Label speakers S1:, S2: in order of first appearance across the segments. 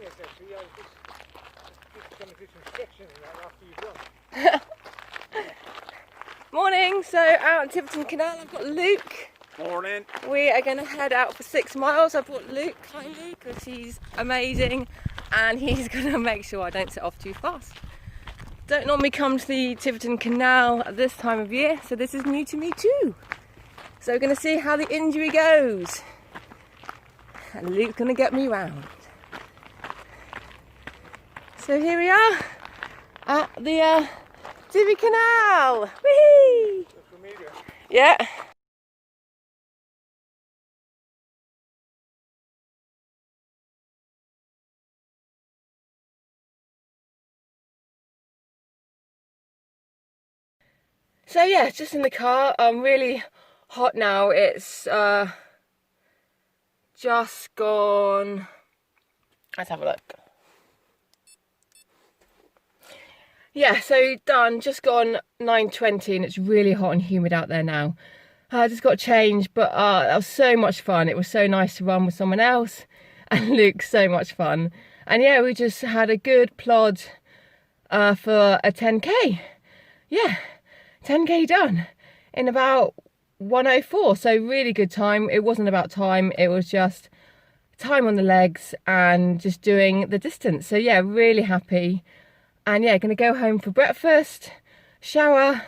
S1: Yes, actually, I was just going to do some stretching and that after you've run.
S2: Morning, so out at Tiverton Canal I've got Luke.
S1: Morning.
S2: We are going to head out for 6 miles. I brought Luke kindly because he's amazing and he's going to make sure I don't set off too fast. Don't normally come to the Tiverton Canal at this time of year, so this is new to me too. So we're going to see how the Injinji goes. And Luke's going to get me round. So here we are at the Tiverton Canal. Whee! Yeah. So yeah, just in the car. I'm really hot now. It's just gone. Let's have a look. Yeah, so done. Just gone 9:20, and it's really hot and humid out there now. I just got changed, but that was so much fun. It was so nice to run with someone else, and Luke's so much fun. And yeah, we just had a good plod for a 10k. Yeah. 10k done in about 1:04, so really good time. It wasn't about time, it was just time on the legs and just doing the distance. So yeah, really happy. And yeah, gonna go home for breakfast, shower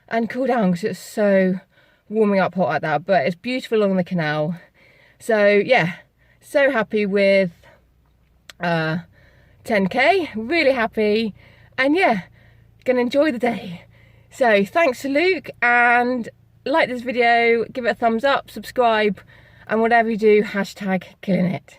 S2: and cool down because it's so warming up hot like that, but it's beautiful along the canal. So yeah, so happy with 10k, really happy, and yeah, gonna enjoy the day. So thanks to Luke, and like this video, give it a thumbs up, subscribe, and whatever you do, hashtag killing it.